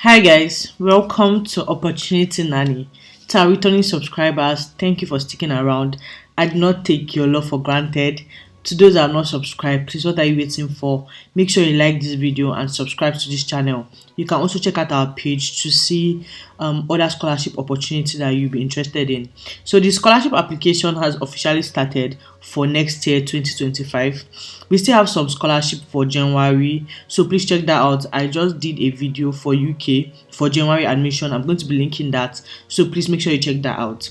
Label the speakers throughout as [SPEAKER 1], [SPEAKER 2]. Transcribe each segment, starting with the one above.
[SPEAKER 1] Hi guys, welcome to Opportunity Nanny. To our returning subscribers, thank you for sticking around. I do not take your love for granted. To those that are not subscribed, please, what are you waiting for? Make sure you like this video and subscribe to this channel. You can also check out our page to see other scholarship opportunities that you'll be interested in. So the scholarship application has officially started for next year 2025. We still have some scholarship for January, so please check that out. I just did a video for UK for January admission. I'm going to be linking that, so please make sure you check that out.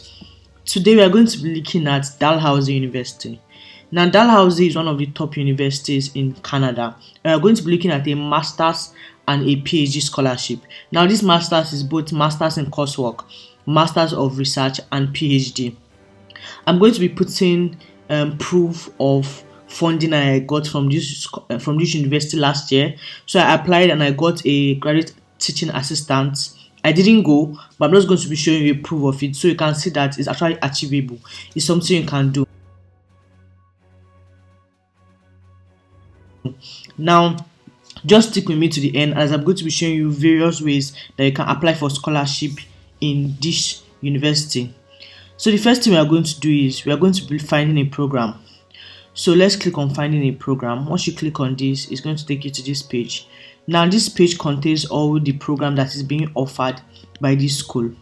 [SPEAKER 1] Today we are going to be looking at Dalhousie University. Now, Dalhousie is one of the top universities in Canada. We are going to be looking at a master's and a PhD scholarship. Now, this master's is both master's in coursework, master's of research, and PhD. I'm going to be putting proof of funding I got from this university last year. So I applied and I got a graduate teaching assistant. I didn't go, but I'm just going to be showing you a proof of it so you can see that it's actually achievable. It's something you can do. Now, just stick with me to the end as I'm going to be showing you various ways that you can apply for scholarship in this university. So the first thing we are going to do is we are going to be finding a program. So let's click on finding a program. Once you click on this, it's going to take you to this page. Now this page contains all the program that is being offered by this school.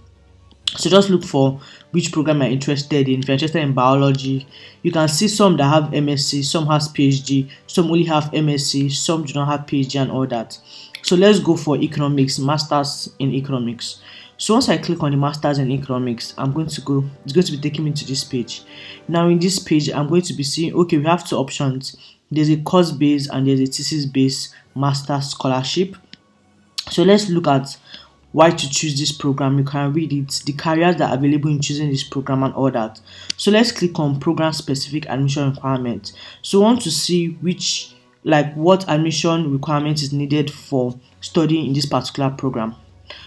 [SPEAKER 1] So just look for which program you're interested in. If you're interested in biology, you can see some that have MSc, some has PhD, some only have MSc, some do not have PhD and all that. So let's go for economics, masters in economics. So once I click on the masters in economics, it's going to be taking me to this page. Now in this page, I'm going to be seeing, okay, we have two options. There's a course based and there's a thesis based master's scholarship. So let's look at why to choose this program. You can read it, the careers that are available in choosing this program and all that. So let's click on program specific admission requirements. So we want to see what admission requirement is needed for studying in this particular program.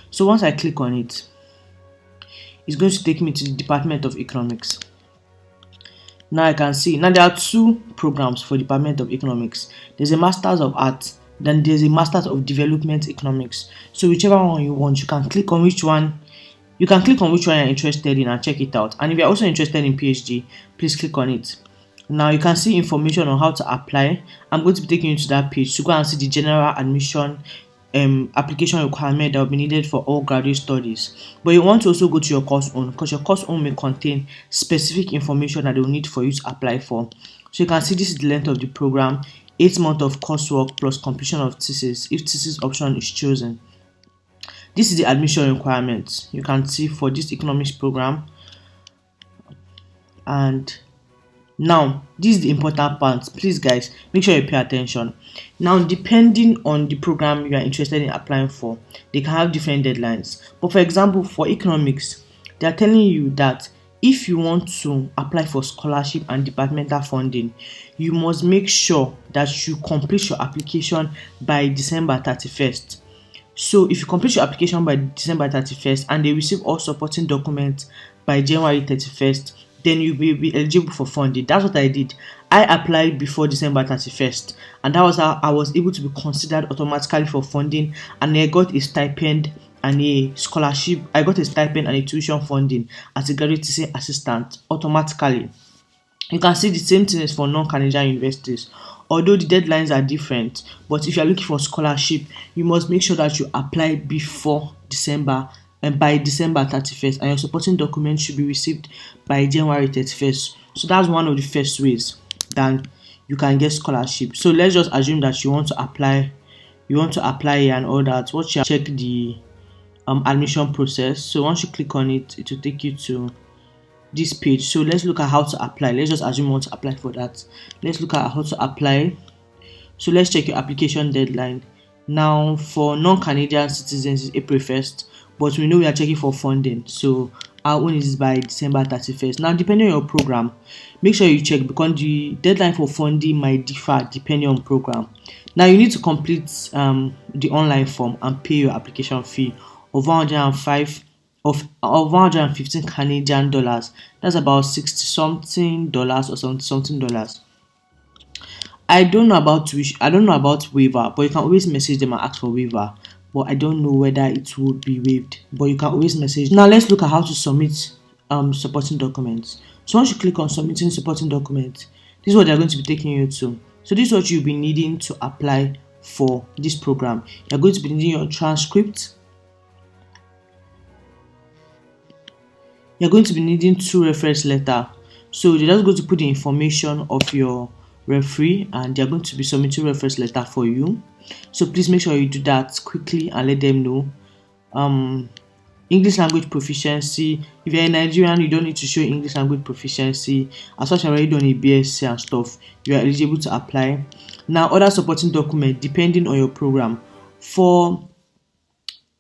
[SPEAKER 1] So once I click on it, it's going to take me to the Department of Economics. Now I can see, now there are two programs for Department of Economics. There's a Masters of Arts, then there's a Masters of Development Economics. So whichever one you want, you can click on which one. You can click on which one you're interested in and check it out. And if you're also interested in PhD, please click on it. Now you can see information on how to apply. I'm going to be taking you to that page to go and see the general admission application requirement that will be needed for all graduate studies. But you want to also go to your course own, because your course own may contain specific information that they will need for you to apply for. So you can see this is the length of the program, 8 months of coursework plus completion of thesis if thesis option is chosen. This is the admission requirements you can see for this economics program. And now this is the important part. Please guys, make sure you pay attention. Now depending on the program you are interested in applying for, they can have different deadlines. But for example, for economics, they are telling you that if you want to apply for scholarship and departmental funding, you must make sure that you complete your application by December 31st. So if you complete your application by December 31st and they receive all supporting documents by January 31st, then you'll be eligible for funding. That's what I did. I applied before December 31st, and that was how I was able to be considered automatically for funding, and I got a stipend and a scholarship. I got a stipend and a tuition funding as a graduate teaching assistant automatically. You can see the same thing is for non-Canadian universities. Although the deadlines are different, but if you are looking for scholarship, you must make sure that you apply before December and by December 31st, and your supporting documents should be received by January 31st. So that's one of the first ways that you can get scholarship. So let's just assume that you want to apply and all that. Once you check the admission process, so once you click on it, it will take you to this page. So let's look at how to apply. Let's just assume you want to apply for that. Let's look at how to apply. So let's check your application deadline. Now for non-Canadian citizens, it's April 1st, but we know we are checking for funding, so our own is by December 31st. Now depending on your program, make sure you check because the deadline for funding might differ depending on program. Now you need to complete the online form and pay your application fee of 115 Canadian dollars. That's about 60 something dollars or something dollars. I don't know about waiver, but you can always message them and ask for waiver. but I don't know whether it will be waived. But you can always message. Now let's look at how to submit supporting documents. So once you click on submitting supporting documents, this is what they're going to be taking you to. So this is what you'll be needing to apply for this program. You're going to be needing your transcript. You're going to be needing 2 reference letters. So they're just going to put the information of your referee and they're going to be submitting reference letter for you. So please make sure you do that quickly and let them know. English language proficiency. If you're a Nigerian, you don't need to show English language proficiency. As such, already done a BSc and stuff, you are eligible to apply. Now, other supporting document depending on your program.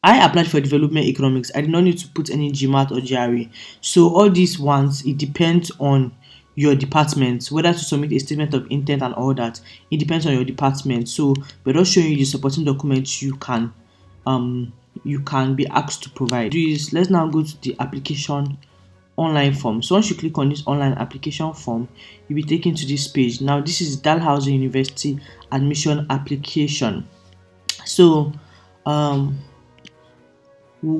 [SPEAKER 1] I applied for development economics. I did not need to put any GMAT or GRE. So all these ones, it depends on your department, whether to submit a statement of intent and all that. It depends on your department. So we're just showing you the supporting documents you can be asked to provide. Let's now go to the application online form. So once you click on this online application form, you'll be taken to this page. Now this is Dalhousie University admission application. So we'll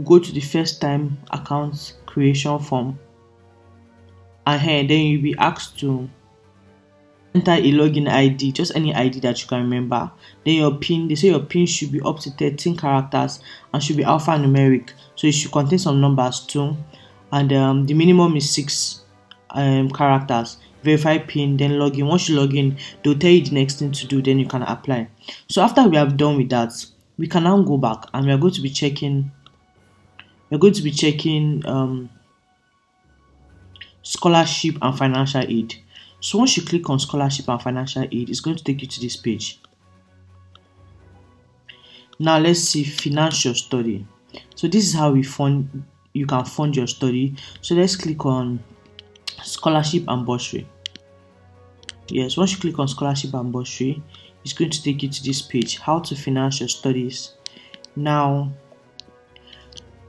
[SPEAKER 1] go to the first time account creation form, and here then you'll be asked to enter a login ID, just any ID that you can remember. Then your PIN, they say your PIN should be up to 13 characters and should be alphanumeric, so it should contain some numbers too, and the minimum is 6 characters. Verify PIN, then log in. Once you log in, they'll tell you the next thing to do, then you can apply. So after we have done with that, we can now go back and we are going to be checking scholarship and financial aid. So once you click on scholarship and financial aid, it's going to take you to this page. Now let's see financial study. So this is how you can fund your study. So let's click on scholarship and bursary. Yes, once you click on scholarship and bursary, it's going to take you to this page, how to finance your studies. Now,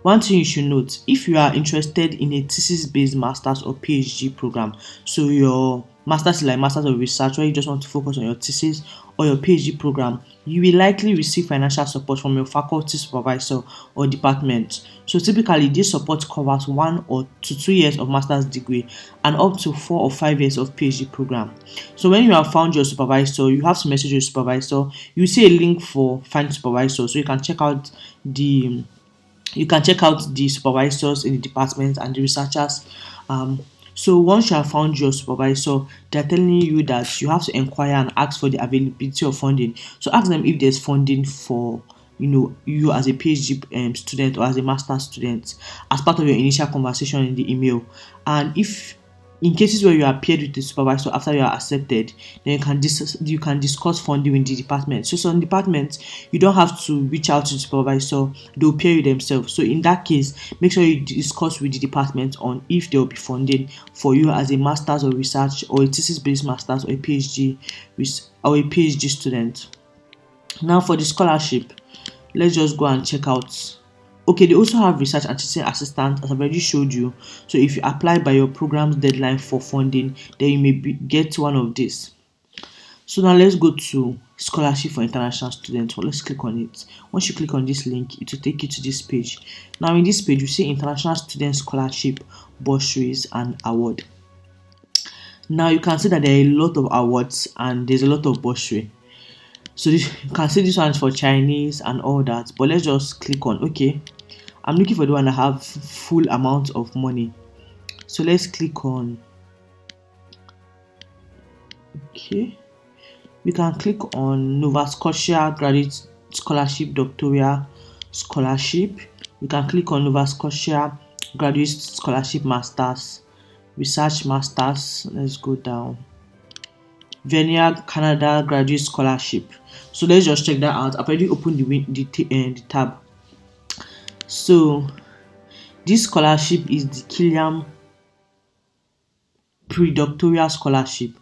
[SPEAKER 1] one thing you should note, if you are interested in a thesis-based master's or PhD program, so your master's is like master's of research where you just want to focus on your thesis, or your PhD program, you will likely receive financial support from your faculty supervisor or department. So typically this support covers 1 to 2 years of master's degree and up to 4 or 5 years of PhD program. So when you have found your supervisor, you have to message your supervisor. You see a link for find supervisor, so you can check out the supervisors in the department and the researchers. So once you have found your supervisor, they're telling you that you have to inquire and ask for the availability of funding. So ask them if there's funding for you as a PhD student or as a master's student as part of your initial conversation in the email. And if in cases where you are paired with the supervisor after you are accepted, then you can discuss funding with the department. So some departments, you don't have to reach out to the supervisor, they'll pair you themselves. So in that case, make sure you discuss with the department on if there will be funding for you as a master's or research or a thesis-based master's or a PhD student. Now for the scholarship, let's just go and check out. Okay, they also have research and teaching assistant, as I've already showed you. So if you apply by your program's deadline for funding, then you may get one of these. So now let's go to scholarship for international students. Well, let's click on it. Once you click on this link, it will take you to this page. Now in this page, you see international student scholarship, bursaries and award. Now you can see that there are a lot of awards and there's a lot of bursary. So you can see this one is for Chinese and all that, but let's just click on okay. I'm looking for the one that have full amount of money. So let's click on okay. We can click on Nova Scotia Graduate Scholarship Doctoral Scholarship. You can click on Nova Scotia Graduate Scholarship Masters, Research Masters. Let's go down. Vanier Canada Graduate Scholarship. So let's just check that out. I've already opened the tab. So this scholarship is the Killiam Predoctoral Scholarship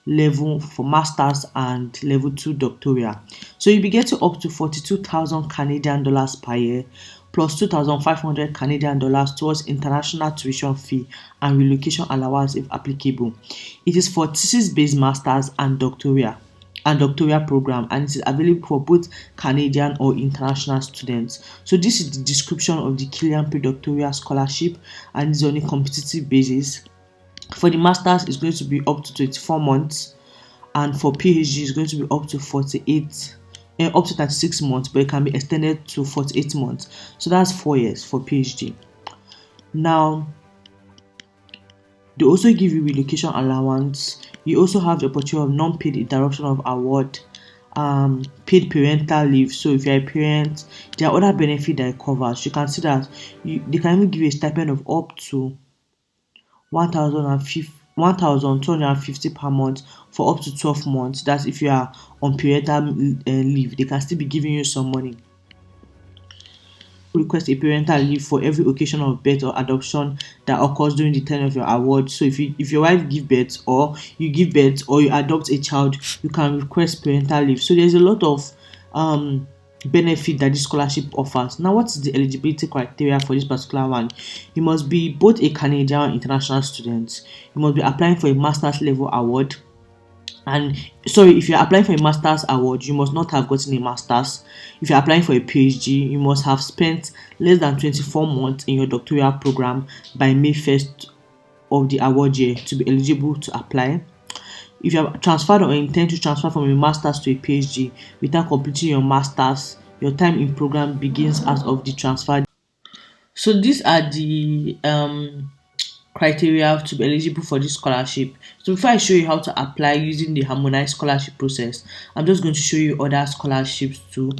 [SPEAKER 1] level for masters and level 2 doctoral. So you'll be getting up to 42,000 Canadian dollars per year plus 2,500 Canadian dollars towards international tuition fee and relocation allowance if applicable. It is for thesis-based masters and doctoral. and doctoral program, and it is available for both Canadian or international students. So this is the description of the Killian Predoctoral Scholarship, and it's on a competitive basis. For the masters, it's going to be up to 24 months, and for PhD, it's going to be up to 48 up to 36 months, but it can be extended to 48 months. So that's 4 years for PhD. Now, they also give you relocation allowance. You also have the opportunity of non-paid interruption of award, paid parental leave. So if you're a parent, there are other benefits that it covers. You can see that they can even give you a stipend of up to 1,250 per month for up to 12 months. That's if you are on parental leave. They can still be giving you some money. Request a parental leave for every occasion of birth or adoption that occurs during the term of your award. So if your wife give birth, or you give birth, or you adopt a child, you can request parental leave. So there's a lot of benefit that this scholarship offers. Now, what is the eligibility criteria for this particular one? You must be both a Canadian and international student. You must be applying for a master's level award. And sorry, if you're applying for a master's award, you must not have gotten a master's. If you're applying for a PhD, you must have spent less than 24 months in your doctoral program by May 1st of the award year to be eligible to apply. If you have transferred or intend to transfer from a master's to a PhD without completing your master's, your time in program begins as of the transfer. So these are the criteria to be eligible for this scholarship. So before I show you how to apply using the Harmonized scholarship process, I'm just going to show you other scholarships too.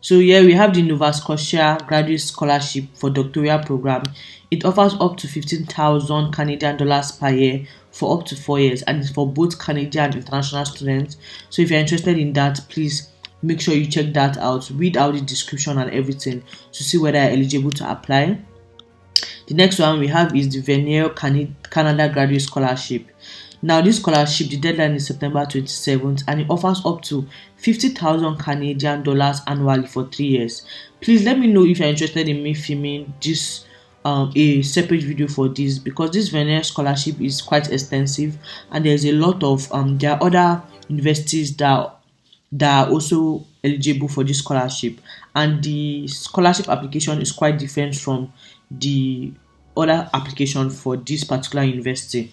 [SPEAKER 1] So here we have the Nova Scotia Graduate Scholarship for Doctoral Program. It offers up to 15,000 Canadian dollars per year for up to 4 years, and it's for both Canadian and international students. So if you're interested in that, please make sure you check that out. Read out the description and everything to see whether you're eligible to apply. The next one we have is the Venier Canada Graduate Scholarship. Now, this scholarship, the deadline is September 27th, and it offers up to 50,000 Canadian dollars annually for 3 years. Please let me know if you're interested in me filming this a separate video for this, because this Venier scholarship is quite extensive, and there's a lot of there are other universities that are also eligible for this scholarship, and the scholarship application is quite different from the other application for this particular university.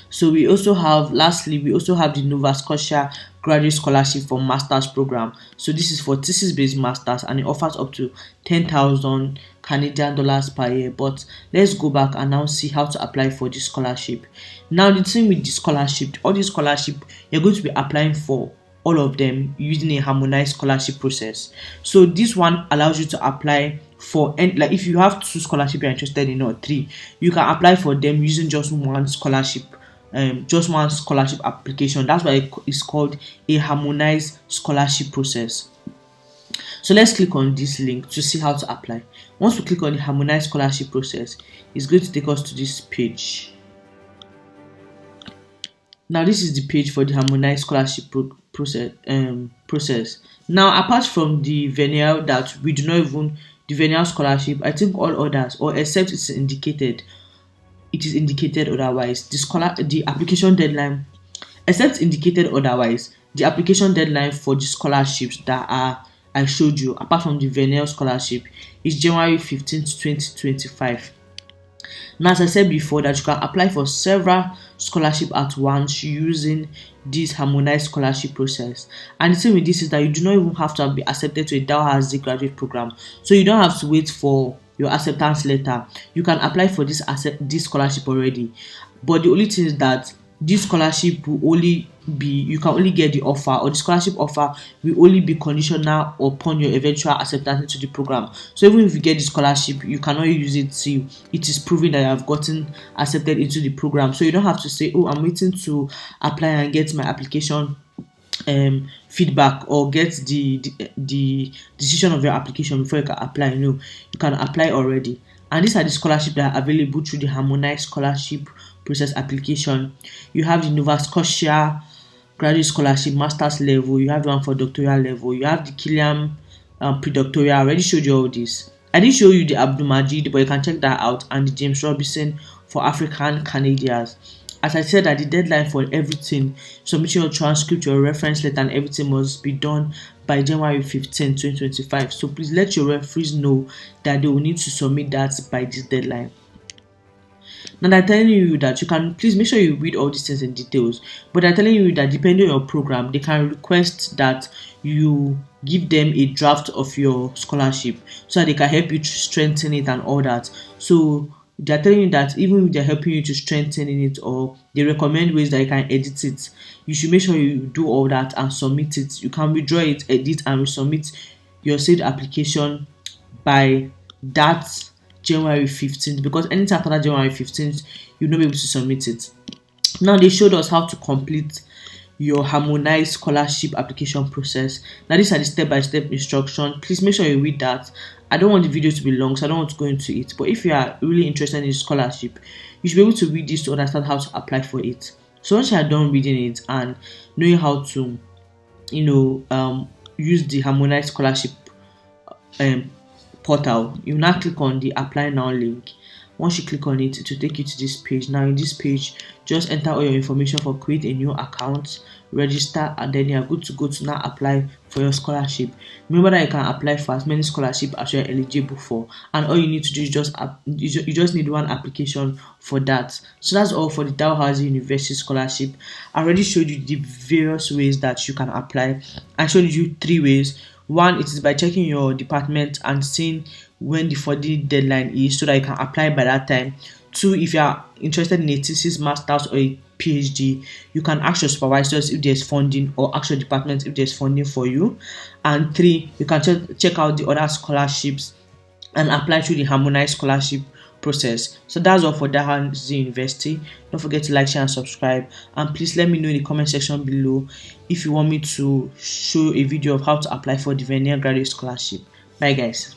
[SPEAKER 1] So we also have the Nova Scotia Graduate Scholarship for Masters Program. So this is for thesis-based masters, and it offers up to 10,000 Canadian dollars per year. But let's go back and now see how to apply for this scholarship. Now, the thing with the all these scholarship, you're going to be applying for all of them using a harmonized scholarship process. So this one allows you to apply for, and like if you have 2 scholarships you're interested in, or 3, you can apply for them using just one scholarship application. That's why it's called a harmonized scholarship process. So let's click on this link to see how to apply. Once we click on the harmonized scholarship process, it's going to take us to this page. Now, this is the page for the harmonized scholarship process. Now, apart from the Venier that we do not even the Venier scholarship, I think all others, or except it is indicated otherwise, the application deadline, except indicated otherwise, the application deadline for the scholarships that I showed you, apart from the Venier scholarship, is January 15th, 2025. Now, as I said before, that you can apply for several scholarships at once using this harmonized scholarship process. And the thing with this is that you do not even have to be accepted to a Dalhousie graduate program, so you don't have to wait for your acceptance letter. You can apply for this scholarship already. But the only thing is that this scholarship will only be, you can only get the offer, or the scholarship offer will only be conditional upon your eventual acceptance into the program. So even if you get the scholarship, you cannot use it till it is proven that you have gotten accepted into the program. So you don't have to say, oh, I'm waiting to apply and get my application feedback, or get the decision of your application before you can apply. No, you can apply already. And these are the scholarships that are available through the harmonized scholarship process application. You have the Nova Scotia Graduate Scholarship Master's level, you have the one for doctoral level, you have the Killian Predoctoral. I already showed you all this. I didn't show you the Abdul Majid, but you can check that out, and the James Robinson for African Canadians. as I said, that the deadline for everything, submitting your transcript, your reference letter, and everything must be done by January 15, 2025. So please let your referees know that they will need to submit that by this deadline. Now they're telling you that you can, please make sure you read all these things in details. But they're telling you that depending on your program, they can request that you give them a draft of your scholarship so that they can help you to strengthen it and all that. So they're telling you that even if they're helping you to strengthen it, or they recommend ways that you can edit it, you should make sure you do all that and submit it. You can withdraw it, edit, and resubmit your said application by that January 15th, because anytime after that January 15th, you'll not be able to submit it. Now they showed us how to complete your harmonized scholarship application process. Now these are the step-by-step instructions. Please make sure you read that. I don't want the video to be long, so I don't want to go into it. But if you are really interested in scholarship, you should be able to read this to understand how to apply for it. So once you are done reading it and knowing how to, use the harmonized scholarship portal, you now click on the apply now link. Once you click on it, it will take you to this page. Now in this page, just enter all your information for create a new account, register, and then you are good to go to now apply for your scholarship. Remember that you can apply for as many scholarships as you are eligible for, and all you need to do is you just need one application for that. So that's all for the Dalhousie University scholarship. I already showed you the various ways that you can apply. I showed you 3 ways. One, it is by checking your department and seeing when the 40 deadline is so that you can apply by that time. 2, if you are interested in a thesis, master's, or a PhD, you can ask your supervisors if there's funding, or ask your department if there's funding for you. And 3, you can check out the other scholarships and apply through the harmonized scholarship process. So that's all for Dalhousie University. Don't forget to like, share, and subscribe, and please let me know in the comment section below if you want me to show a video of how to apply for the Veneer graduate scholarship. Bye guys.